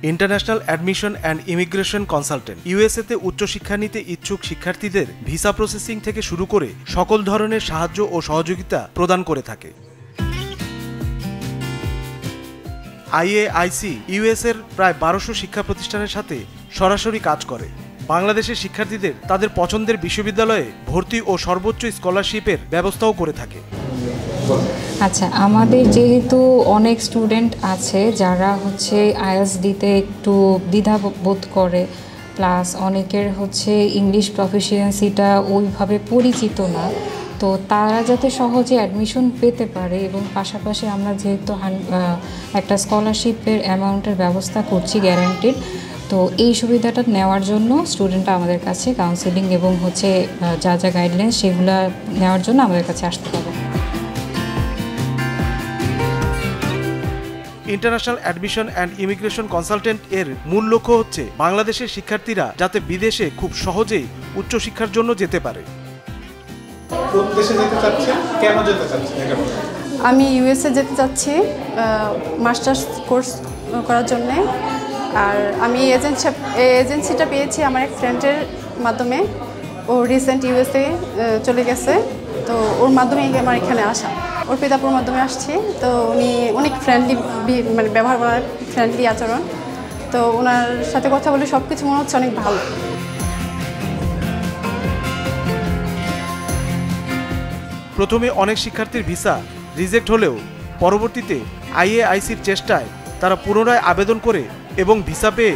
International admission and immigration consultant ইউএসএতে উচ্চশিক্ষা নিতে ইচ্ছুক শিক্ষার্থীদের ভিসা প্রসেসিং থেকে শুরু করে সকল ধরনের সাহায্য ও সহযোগিতা প্রদান করে থাকে। আইএআইসি ইউএসএর প্রায় 1200 শিক্ষা প্রতিষ্ঠানের সাথে সরাসরি কাজ করে। বাংলাদেশের শিক্ষার্থীদের তাদের পছন্দের বিশ্ববিদ্যালয়ে ভর্তি ও সর্বোচ্চ স্কলারশিপের ব্যবস্থাও করে থাকে। আচ্ছা, আমাদের যেহেতু অনেক স্টুডেন্ট আছে যারা আইএলটিএস দিতে একটু দ্বিধাবোধ করে, প্লাস অনেকের ইংলিশ প্রফিসিয়েন্সিটা ওইভাবে পরিচিত না, তো তারা যাতে সহজে অ্যাডমিশন পেতে পারে এবং পাশাপাশি আমরা যেহেতু একটা স্কলারশিপের অ্যামাউন্টের ব্যবস্থা করছি গ্যারান্টিড, তো এই সুবিধাটা নেওয়ার জন্য স্টুডেন্টরা আমাদের কাছে কাউন্সেলিং এবং যা যা গাইডলাইন সেগুলো নেওয়ার জন্য আমাদের কাছে আসতে হবে। International admission and immigration consultant এর মূল লক্ষ্য হচ্ছে বাংলাদেশের শিক্ষার্থীরা যাতে বিদেশে খুব সহজেই উচ্চশিক্ষার জন্য যেতে পারে। কোন দেশে যেতে চাচ্ছেন, কেন যেতে চাচ্ছেন? আমি ইউএসএ যেতে চাচ্ছি মাস্টার্স কোর্স করার জন্য। আর আমি এজেন্সিটা পেয়েছি আমার এক ফ্রেন্ডের মাধ্যমে। ও রিসেন্ট ইউএসএ চলে গেছে, তো ওর মাধ্যমে আমার এখানে আসা। ওর পিতাপুর মাধ্যমে আসছি, তো উনি অনেক ফ্রেন্ডলি, মানে ব্যবহার করার ফ্রেন্ডলি আচরণ, তো ওনার সাথে কথা বলে সব কিছু মনে হচ্ছে অনেক ভালো। প্রথমে অনেক শিক্ষার্থীর ভিসা রিজেক্ট হলেও পরবর্তীতে আইএআইসির চেষ্টায় তারা পুনরায় আবেদন করে এবং ভিসা পেয়ে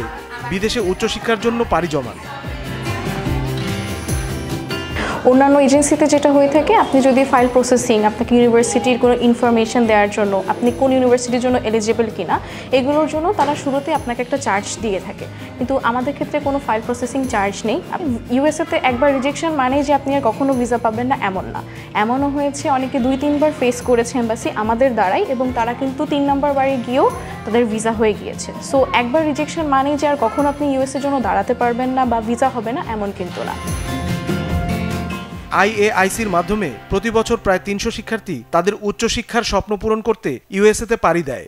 বিদেশে উচ্চশিক্ষার জন্য পাড়ি জমান। অন্যান্য এজেন্সিতে যেটা হয়ে থাকে, আপনি যদি ফাইল প্রসেসিং, আপনাকে ইউনিভার্সিটির কোনো ইনফরমেশন দেওয়ার জন্য, আপনি কোন ইউনিভার্সিটির জন্য এলিজিবল কিনা, এগুলোর জন্য তারা শুরুতে আপনাকে একটা চার্জ দিয়ে থাকে। কিন্তু আমাদের ক্ষেত্রে কোনো ফাইল প্রসেসিং চার্জ নেই। ইউএসএতে একবার রিজেকশন মানে যে আপনি আর কখনো ভিসা পাবেন না এমন না। এমনও হয়েছে অনেকে 2-3 বার ফেস করেছে এম্বাসি আমাদের দ্বারাই, এবং তারা কিন্তু 3 নম্বর বারে গিয়েও তাদের ভিসা হয়ে গিয়েছে। সো একবার রিজেকশন মানে যে আর কখনো আপনি ইউএসএর জন্য দাঁড়াতে পারবেন না বা ভিসা হবে না এমন কিন্তু না। আইএআইসির মাধ্যমে প্রতি বছর প্রায় 300 শিক্ষার্থী তাদের উচ্চশিক্ষার স্বপ্ন পূরণ করতে ইউএসএতে পাড়ি দেয়।